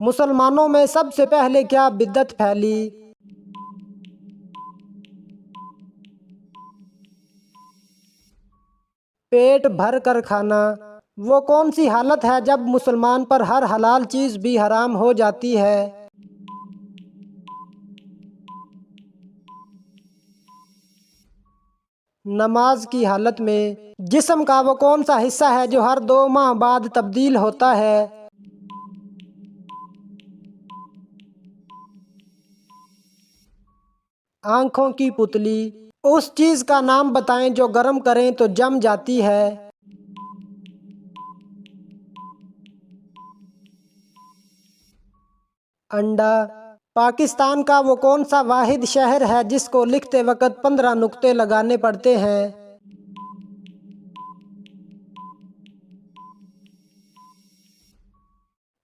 مسلمانوں میں سب سے پہلے کیا بدعت پھیلی؟ پیٹ بھر کر کھانا۔ وہ کون سی حالت ہے جب مسلمان پر ہر حلال چیز بھی حرام ہو جاتی ہے؟ نماز کی حالت میں۔ جسم کا وہ کون سا حصہ ہے جو ہر 2 ماہ بعد تبدیل ہوتا ہے؟ آنکھوں کی پتلی۔ اس چیز کا نام بتائیں جو گرم کریں تو جم جاتی ہے۔ انڈا۔ پاکستان کا وہ کون سا واحد شہر ہے جس کو لکھتے وقت 15 نقطے لگانے پڑتے ہیں؟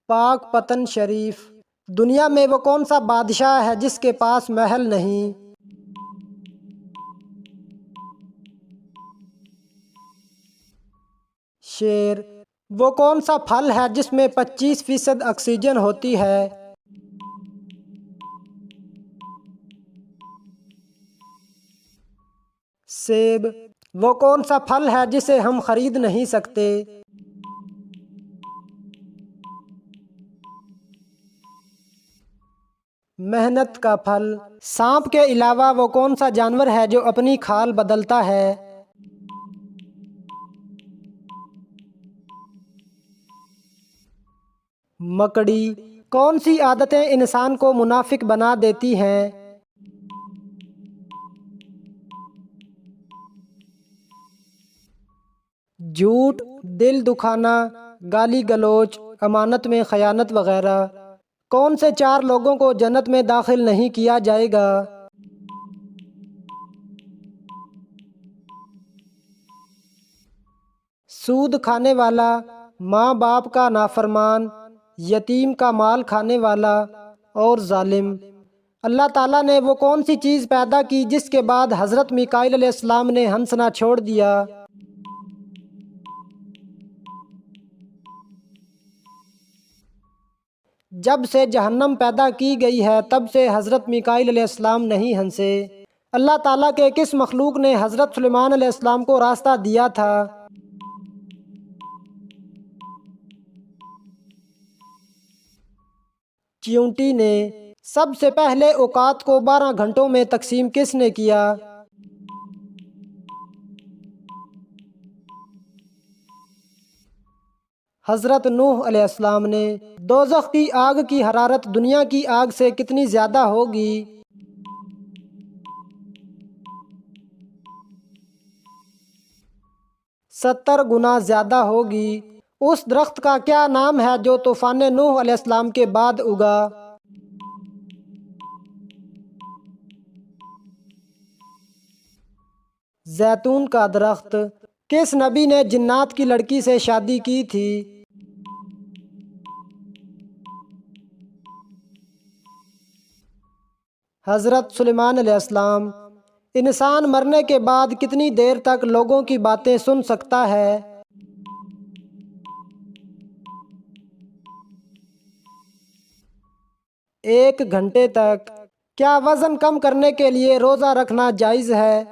پاک پتن شریف۔ دنیا میں وہ کون سا بادشاہ ہے جس کے پاس محل نہیں؟ شیر۔ وہ کون سا پھل ہے جس میں 25% آکسیجن ہوتی ہے؟ سیب۔ وہ کون سا پھل ہے جسے ہم خرید نہیں سکتے؟ محنت کا پھل۔ سانپ کے علاوہ وہ کون سا جانور ہے جو اپنی کھال بدلتا ہے؟ مکڑی۔ کون سی عادتیں انسان کو منافق بنا دیتی ہیں؟ جھوٹ، دل دکھانا، گالی گلوچ، امانت میں خیانت وغیرہ۔ کون سے 4 لوگوں کو جنت میں داخل نہیں کیا جائے گا؟ سود کھانے والا، ماں باپ کا نافرمان، یتیم کا مال کھانے والا اور ظالم۔ اللہ تعالیٰ نے وہ کون سی چیز پیدا کی جس کے بعد حضرت میکائیل علیہ السلام نے ہنسنا چھوڑ دیا؟ جب سے جہنم پیدا کی گئی ہے تب سے حضرت میکائیل علیہ السلام نہیں ہنسے۔ اللہ تعالیٰ کے کس مخلوق نے حضرت سلیمان علیہ السلام کو راستہ دیا تھا؟ چیونٹی نے۔ سب سے پہلے اوقات کو 12 گھنٹوں میں تقسیم کس نے کیا؟ حضرت نوح علیہ السلام نے۔ دوزخ کی آگ کی حرارت دنیا کی آگ سے کتنی زیادہ ہوگی؟ 70 گنا زیادہ ہوگی۔ اس درخت کا کیا نام ہے جو طوفان نوح علیہ السلام کے بعد اگا؟ زیتون کا درخت۔ کس نبی نے جنات کی لڑکی سے شادی کی تھی؟ حضرت سلیمان علیہ السلام۔ انسان مرنے کے بعد کتنی دیر تک لوگوں کی باتیں سن سکتا ہے؟ 1 گھنٹے تک۔ کیا وزن کم کرنے کے لیے روزہ رکھنا جائز ہے؟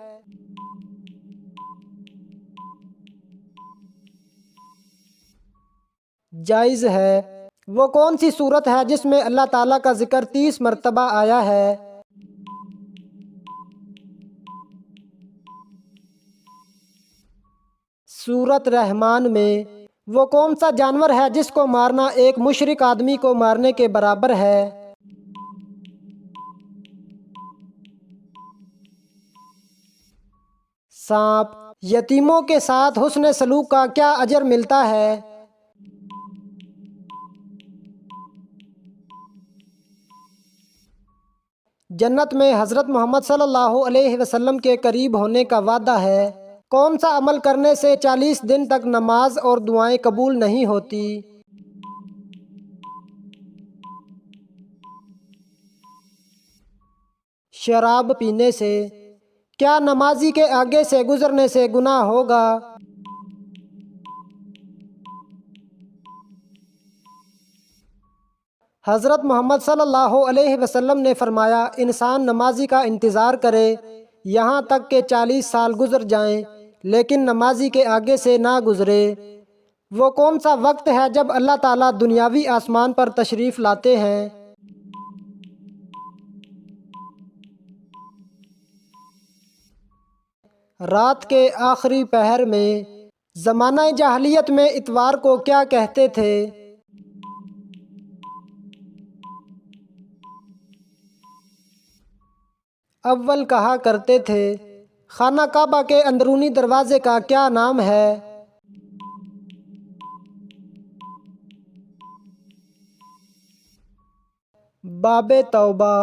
جائز ہے۔ وہ کون سی صورت ہے جس میں اللہ تعالیٰ کا ذکر 30 مرتبہ آیا ہے؟ سورۃ رحمان میں۔ وہ کون سا جانور ہے جس کو مارنا ایک مشرک آدمی کو مارنے کے برابر ہے؟ سانپ۔ یتیموں کے ساتھ حسن سلوک کا کیا اجر ملتا ہے؟ جنت میں حضرت محمد صلی اللہ علیہ وسلم کے قریب ہونے کا وعدہ ہے۔ کون سا عمل کرنے سے 40 دن تک نماز اور دعائیں قبول نہیں ہوتی؟ شراب پینے سے۔ کیا نمازی کے آگے سے گزرنے سے گناہ ہوگا؟ حضرت محمد صلی اللہ علیہ وسلم نے فرمایا، انسان نمازی کا انتظار کرے یہاں تک کہ 40 سال گزر جائیں لیکن نمازی کے آگے سے نہ گزرے۔ وہ کون سا وقت ہے جب اللہ تعالیٰ دنیاوی آسمان پر تشریف لاتے ہیں؟ رات کے آخری پہر میں۔ زمانہ جاہلیت میں اتوار کو کیا کہتے تھے؟ اول کہا کرتے تھے۔ خانہ کعبہ کے اندرونی دروازے کا کیا نام ہے؟ باب توبہ۔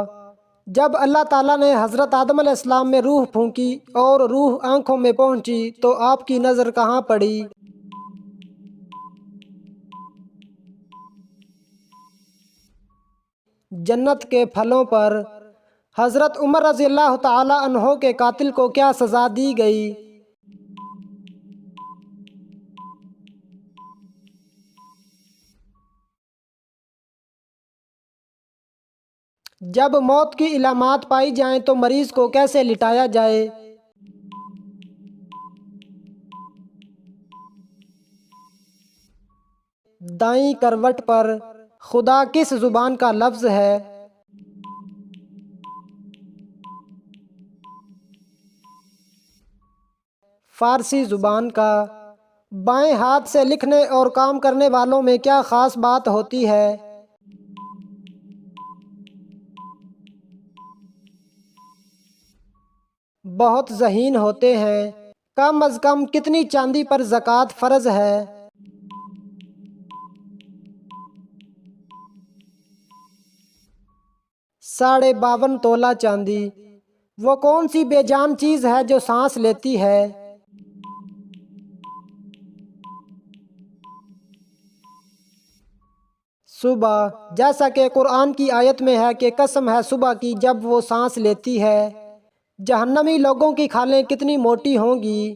جب اللہ تعالیٰ نے حضرت آدم علیہ السلام میں روح پھونکی اور روح آنکھوں میں پہنچی تو آپ کی نظر کہاں پڑی؟ جنت کے پھلوں پر۔ حضرت عمر رضی اللہ تعالی عنہ کے قاتل کو کیا سزا دی گئی؟ جب موت کی علامات پائی جائیں تو مریض کو کیسے لٹایا جائے؟ دائیں کروٹ پر۔ خدا کس زبان کا لفظ ہے؟ فارسی زبان کا۔ بائیں ہاتھ سے لکھنے اور کام کرنے والوں میں کیا خاص بات ہوتی ہے؟ بہت ذہین ہوتے ہیں۔ کم از کم کتنی چاندی پر زکوٰۃ فرض ہے؟ 52.5 تولہ چاندی۔ وہ کون سی بے جان چیز ہے جو سانس لیتی ہے؟ صبح، جیسا کہ قرآن کی آیت میں ہے کہ قسم ہے صبح کی جب وہ سانس لیتی ہے۔ جہنمی لوگوں کی کھالیں کتنی موٹی ہوں گی؟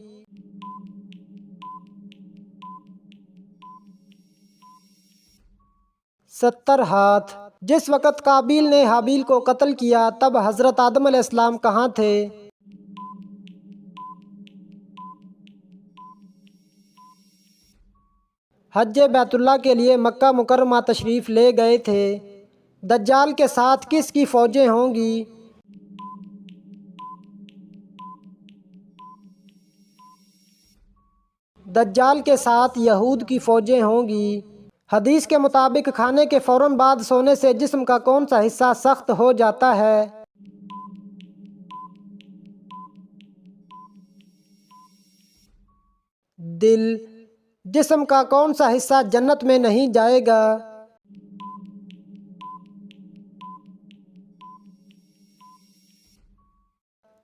70 ہاتھ۔ جس وقت قابیل نے حابیل کو قتل کیا تب حضرت آدم علیہ السلام کہاں تھے؟ حج بیت اللہ کے لیے مکہ مکرمہ تشریف لے گئے تھے۔ دجال کے ساتھ کس کی فوجیں ہوں گی؟ دجال کے ساتھ یہود کی فوجیں ہوں گی۔ حدیث کے مطابق کھانے کے فوراً بعد سونے سے جسم کا کون سا حصہ سخت ہو جاتا ہے؟ دل۔ جسم کا کون سا حصہ جنت میں نہیں جائے گا؟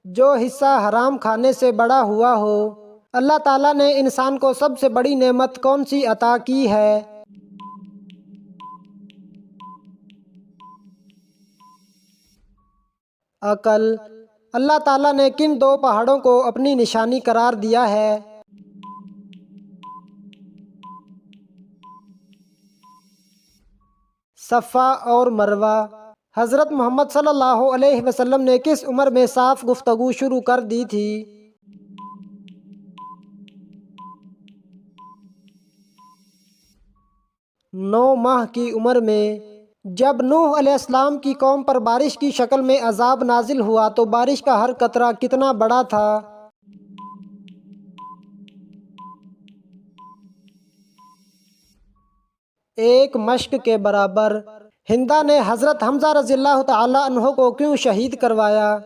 جو حصہ حرام کھانے سے بڑا ہوا ہو۔ اللہ تعالیٰ نے انسان کو سب سے بڑی نعمت کون سی عطا کی ہے؟ عقل۔ اللہ تعالیٰ نے کن 2 پہاڑوں کو اپنی نشانی قرار دیا ہے؟ صفا اور مروہ۔ حضرت محمد صلی اللہ علیہ وسلم نے کس عمر میں صاف گفتگو شروع کر دی تھی؟ 9 ماہ کی عمر میں۔ جب نوح علیہ السلام کی قوم پر بارش کی شکل میں عذاب نازل ہوا تو بارش کا ہر قطرہ کتنا بڑا تھا؟ ایک مشق کے برابر۔ ہندا نے حضرت حمزہ رضی اللہ تعالی عنہ کو کیوں شہید کروایا؟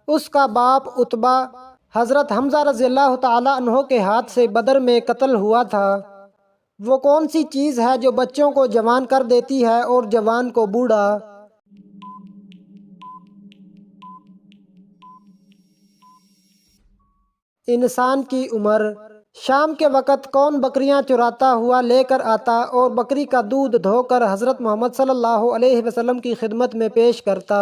اس کا باپ عتبہ حضرت حمزہ رضی اللہ تعالی عنہ کے ہاتھ سے بدر میں قتل ہوا تھا۔ وہ کون سی چیز ہے جو بچوں کو جوان کر دیتی ہے اور جوان کو بوڑھا؟ انسان کی عمر۔ شام کے وقت کون بکریاں چراتا ہوا لے کر آتا اور بکری کا دودھ دھو کر حضرت محمد صلی اللہ علیہ وسلم کی خدمت میں پیش کرتا؟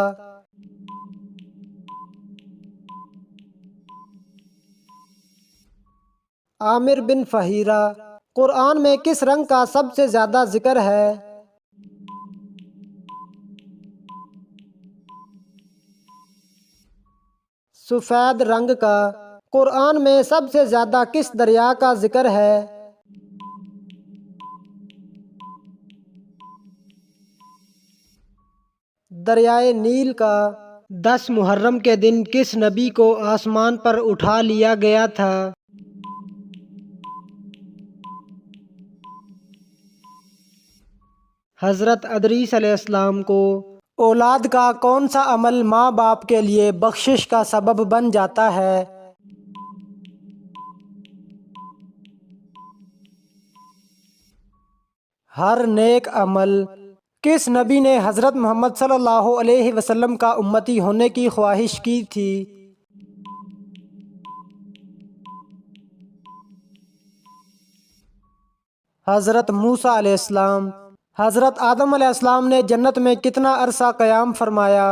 عامر بن فہیرہ، قرآن میں کس رنگ کا سب سے زیادہ ذکر ہے؟ سفید رنگ کا۔ قرآن میں سب سے زیادہ کس دریا کا ذکر ہے؟ دریائے نیل کا۔ 10 محرم کے دن کس نبی کو آسمان پر اٹھا لیا گیا تھا؟ حضرت ادریس علیہ السلام کو۔ اولاد کا کون سا عمل ماں باپ کے لیے بخشش کا سبب بن جاتا ہے؟ ہر نیک عمل۔ کس نبی نے حضرت محمد صلی اللہ علیہ وسلم کا امتی ہونے کی خواہش کی تھی؟ حضرت موسیٰ علیہ السلام۔ حضرت آدم علیہ السلام نے جنت میں کتنا عرصہ قیام فرمایا؟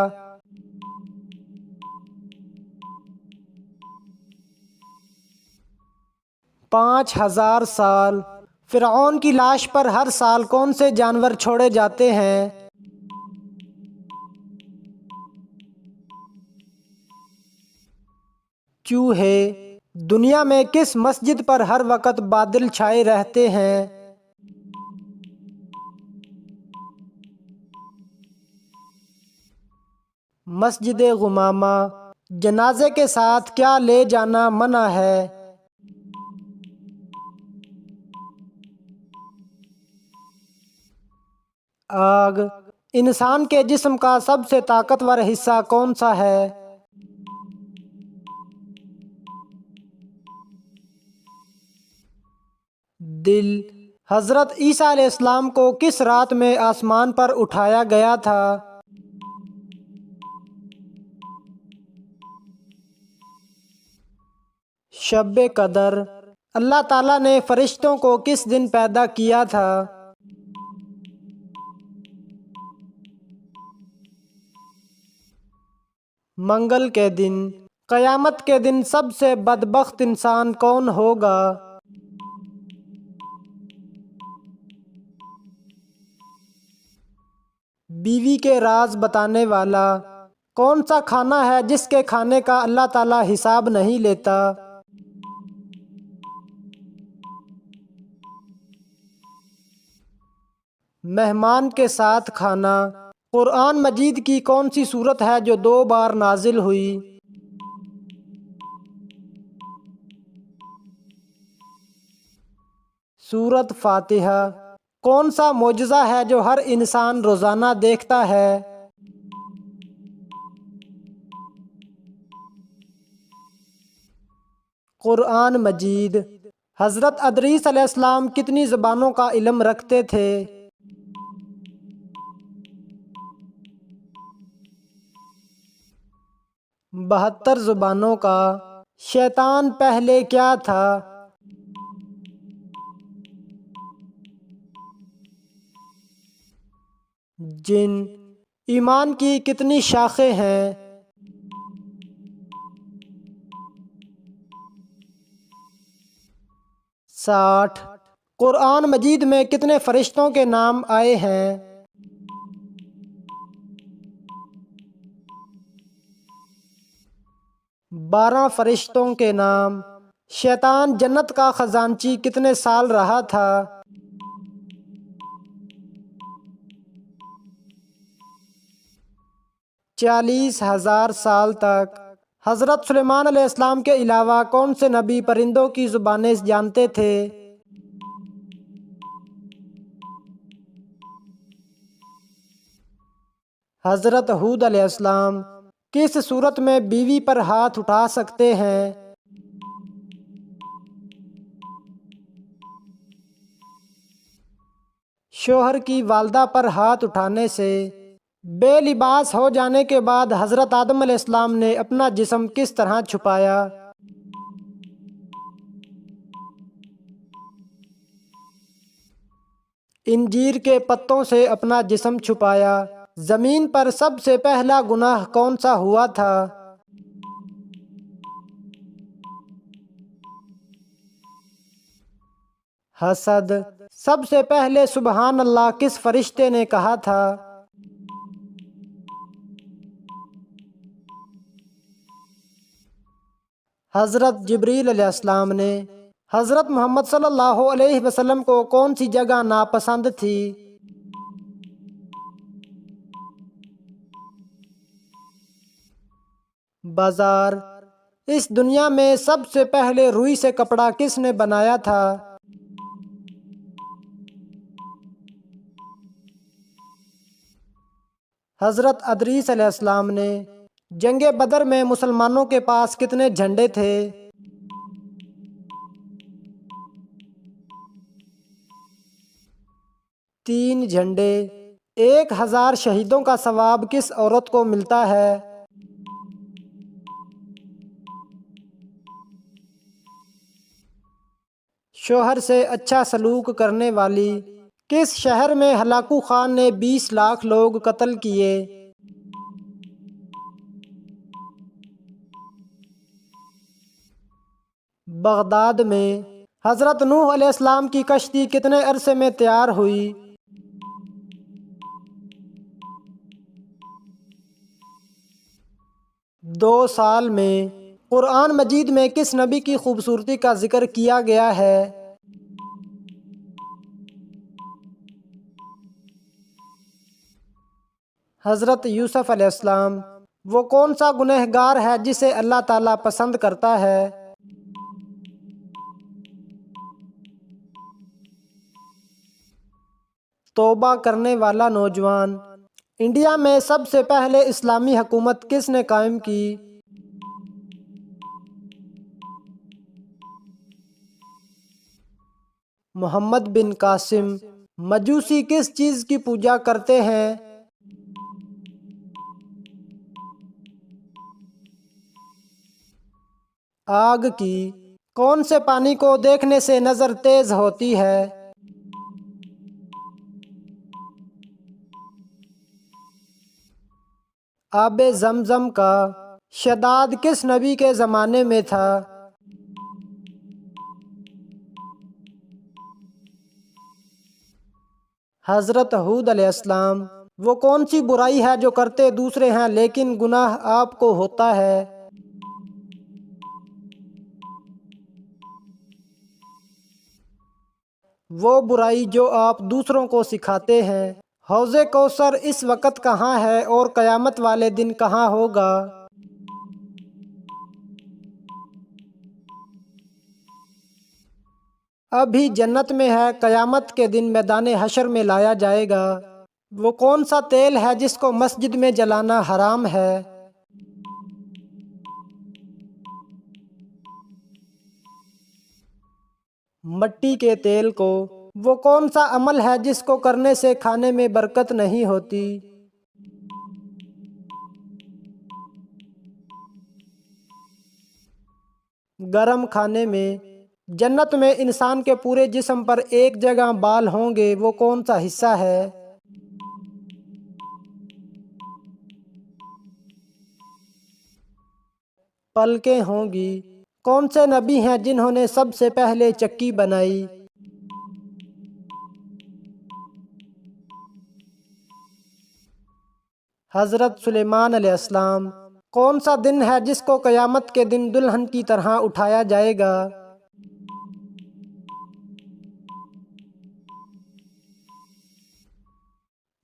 5000 سال۔ فرعون کی لاش پر ہر سال کون سے جانور چھوڑے جاتے ہیں؟ چوہے۔ دنیا میں کس مسجد پر ہر وقت بادل چھائے رہتے ہیں؟ مسجد غمامہ۔ جنازے کے ساتھ کیا لے جانا منع ہے؟ آگ۔ انسان کے جسم کا سب سے طاقتور حصہ کون سا ہے؟ دل۔ حضرت عیسیٰ علیہ السلام کو کس رات میں آسمان پر اٹھایا گیا تھا؟ شب قدر۔ اللہ تعالیٰ نے فرشتوں کو کس دن پیدا کیا تھا؟ 'منگل کے دن۔ قیامت کے دن سب سے بدبخت انسان کون ہوگا؟ بیوی کے راز بتانے والا۔ کون سا کھانا ہے جس کے کھانے کا اللہ تعالیٰ حساب نہیں لیتا؟ مہمان کے ساتھ کھانا۔ قرآن مجید کی کون سی سورت ہے جو 2 بار نازل ہوئی؟ سورت فاتحہ۔ کون سا معجزہ ہے جو ہر انسان روزانہ دیکھتا ہے؟ 'قرآن مجید۔ حضرت ادریس علیہ السلام کتنی زبانوں کا علم رکھتے تھے؟ 72 زبانوں کا۔ شیطان پہلے کیا تھا؟ جن۔ ایمان کی کتنی شاخیں ہیں؟ 60۔ قرآن مجید میں کتنے فرشتوں کے نام آئے ہیں؟ 12 فرشتوں کے نام۔ شیطان جنت کا خزانچی کتنے سال رہا تھا؟ 40,000 سال تک۔ حضرت سلیمان علیہ السلام کے علاوہ کون سے نبی پرندوں کی زبانیں جانتے تھے؟ حضرت ہود علیہ السلام۔ کس صورت میں بیوی پر ہاتھ اٹھا سکتے ہیں؟ شوہر کی والدہ پر ہاتھ اٹھانے سے۔ بے لباس ہو جانے کے بعد حضرت آدم علیہ السلام نے اپنا جسم کس طرح چھپایا؟ انجیر کے پتوں سے اپنا جسم چھپایا۔ زمین پر سب سے پہلا گناہ کون سا ہوا تھا؟ حسد۔ سب سے پہلے سبحان اللہ کس فرشتے نے کہا تھا؟ حضرت جبریل علیہ السلام نے۔ حضرت محمد صلی اللہ علیہ وسلم کو کون سی جگہ ناپسند تھی؟ بازار۔ اس دنیا میں سب سے پہلے روئی سے کپڑا کس نے بنایا تھا؟ حضرت ادریس علیہ السلام نے۔ جنگ بدر میں مسلمانوں کے پاس کتنے جھنڈے تھے؟ تین جھنڈے۔ 1000 شہیدوں کا ثواب کس عورت کو ملتا ہے؟ شوہر سے اچھا سلوک کرنے والی۔ کس شہر میں ہلاکو خان نے 20 لاکھ لوگ قتل کیے؟ بغداد میں۔ حضرت نوح علیہ السلام کی کشتی کتنے عرصے میں تیار ہوئی؟ 2 سال میں۔ قرآن مجید میں کس نبی کی خوبصورتی کا ذکر کیا گیا ہے؟ حضرت یوسف علیہ السلام۔ وہ کون سا گنہگار ہے جسے اللہ تعالیٰ پسند کرتا ہے؟ توبہ کرنے والا نوجوان۔ انڈیا میں سب سے پہلے اسلامی حکومت کس نے قائم کی؟ محمد بن قاسم۔ مجوسی کس چیز کی پوجا کرتے ہیں؟ آگ کی۔ کون سے پانی کو دیکھنے سے نظر تیز ہوتی ہے؟ آب زمزم کا۔ شداد کس نبی کے زمانے میں تھا؟ حضرت ہود علیہ السلام۔ وہ کون سی برائی ہے جو کرتے دوسرے ہیں لیکن گناہ آپ کو ہوتا ہے؟ وہ برائی جو آپ دوسروں کو سکھاتے ہیں۔ حوض کوثر اس وقت کہاں ہے اور قیامت والے دن کہاں ہوگا؟ ابھی جنت میں ہے، قیامت کے دن میدان حشر میں لایا جائے گا۔ وہ کون سا تیل ہے جس کو مسجد میں جلانا حرام ہے؟ مٹی کے تیل کو۔ وہ کون سا عمل ہے جس کو کرنے سے کھانے میں برکت نہیں ہوتی؟ گرم کھانے میں۔ جنت میں انسان کے پورے جسم پر ایک جگہ بال ہوں گے، وہ کون سا حصہ ہے؟ پلکیں ہوں گی۔ کون سے نبی ہیں جنہوں نے سب سے پہلے چکی بنائی؟ حضرت سلیمان علیہ السلام۔ کون سا دن ہے جس کو قیامت کے دن دلہن کی طرح اٹھایا جائے گا؟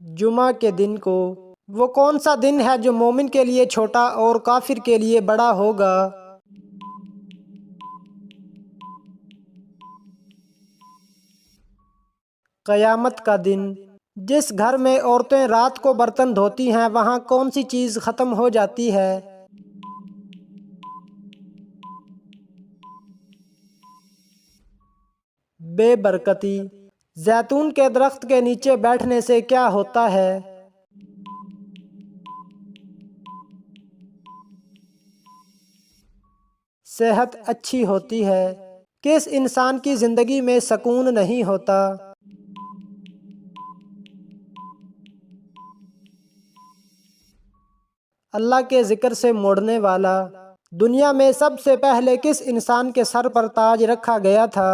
جمعہ کے دن کو۔ وہ کون سا دن ہے جو مومن کے لیے چھوٹا اور کافر کے لیے بڑا ہوگا؟ قیامت کا دن۔ جس گھر میں عورتیں رات کو برتن دھوتی ہیں وہاں کون سی چیز ختم ہو جاتی ہے؟ بے برکتی۔ زیتون کے درخت کے نیچے بیٹھنے سے کیا ہوتا ہے؟ صحت اچھی ہوتی ہے۔ کس انسان کی زندگی میں سکون نہیں ہوتا؟ اللہ کے ذکر سے موڑنے والا۔ دنیا میں سب سے پہلے کس انسان کے سر پر تاج رکھا گیا تھا؟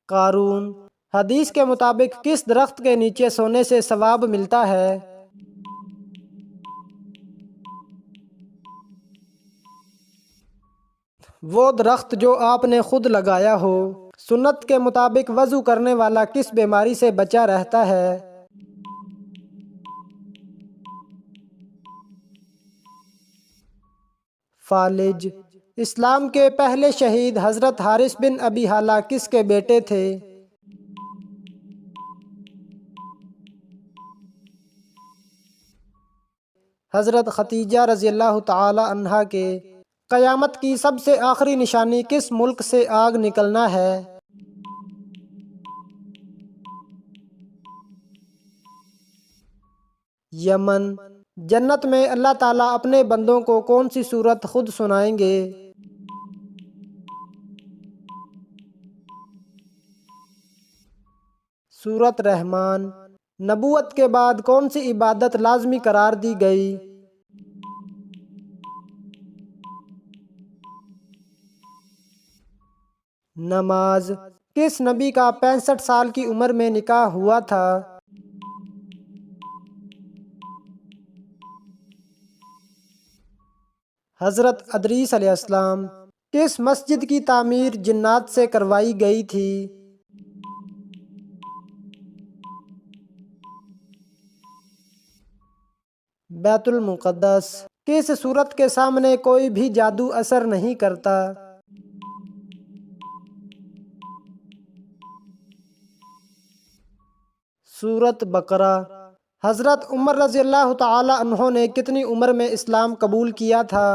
قارون، حدیث کے مطابق کس درخت کے نیچے سونے سے ثواب ملتا ہے؟ وہ درخت جو آپ نے خود لگایا ہو۔ سنت کے مطابق وضو کرنے والا کس بیماری سے بچا رہتا ہے؟ فالج۔ اسلام کے پہلے شہید حضرت حارث بن ابی حالہ کس کے بیٹے تھے؟ حضرت ختیجہ رضی اللہ تعالی عنہا کے۔ قیامت کی سب سے آخری نشانی کس ملک سے آگ نکلنا ہے؟ یمن۔ جنت میں اللہ تعالیٰ اپنے بندوں کو کون سی سورت خود سنائیں گے؟ سورت رحمان۔ نبوت کے بعد کون سی عبادت لازمی قرار دی گئی؟ نماز۔ کس نبی کا 65 سال کی عمر میں نکاح ہوا تھا؟ حضرت ادریس علیہ السلام۔ کس مسجد کی تعمیر جنات سے کروائی گئی تھی؟ بیت المقدس۔ کس صورت کے سامنے کوئی بھی جادو اثر نہیں کرتا؟ سورت بقرہ۔ حضرت عمر رضی اللہ تعالی عنہ نے کتنی عمر میں اسلام قبول کیا تھا؟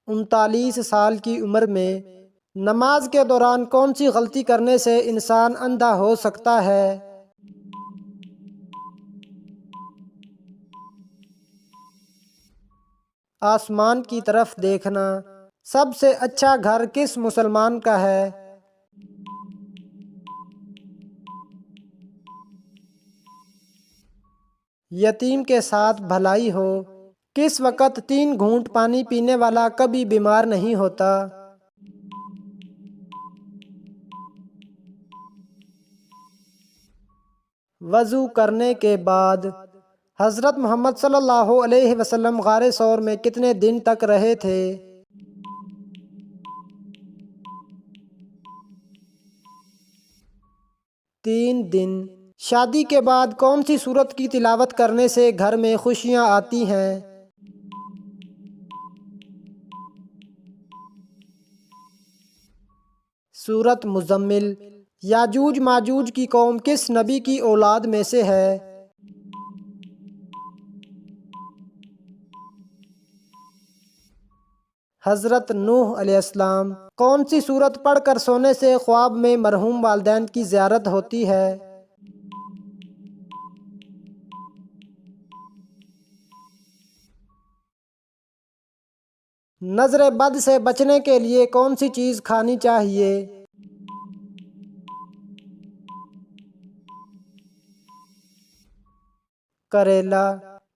39 سال کی عمر میں۔ نماز کے دوران کون سی غلطی کرنے سے انسان اندھا ہو سکتا ہے؟ آسمان کی طرف دیکھنا۔ سب سے اچھا گھر کس مسلمان کا ہے؟ یتیم کے ساتھ بھلائی ہو۔ کس وقت 3 گھونٹ پانی پینے والا کبھی بیمار نہیں ہوتا؟ وضو کرنے کے بعد۔ حضرت محمد صلی اللہ علیہ وسلم غار ثور میں کتنے دن تک رہے تھے؟ 3 دن۔ شادی کے بعد کون سی سورت کی تلاوت کرنے سے گھر میں خوشیاں آتی ہیں؟ سورت مزمل۔ یاجوج ماجوج کی قوم کس نبی کی اولاد میں سے ہے؟ 'حضرت نوح علیہ السلام۔ کون سی سورت پڑھ کر سونے سے خواب میں مرحوم والدین کی زیارت ہوتی ہے؟ نظر بد سے بچنے کے لیے کون سی چیز کھانی چاہیے؟ کریلا۔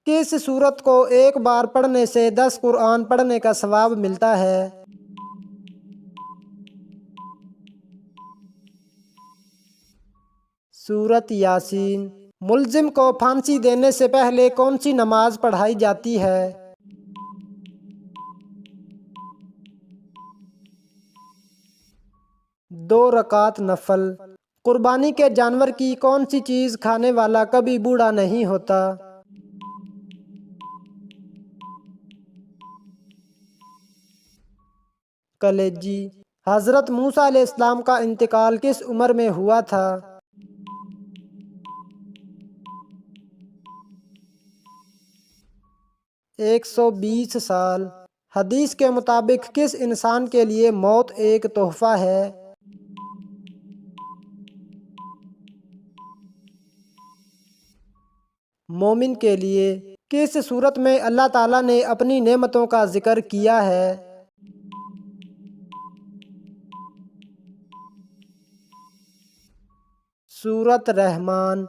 کس سورت کو ایک بار پڑھنے سے 10 قرآن پڑھنے کا ثواب ملتا ہے؟ سورت یاسین۔ ملزم کو پھانسی دینے سے پہلے کون سی نماز پڑھائی جاتی ہے؟ دو رکعت نفل۔ قربانی کے جانور کی کون سی چیز کھانے والا کبھی بوڑھا نہیں ہوتا؟ 'کلیجی'۔ حضرت موسیٰ علیہ السلام کا انتقال کس عمر میں ہوا تھا؟ 120 سال۔ حدیث کے مطابق کس انسان کے لیے موت ایک تحفہ ہے؟ مومن کے لیے۔ کس صورت میں اللہ تعالیٰ نے اپنی نعمتوں کا ذکر کیا ہے؟ سورت رحمان۔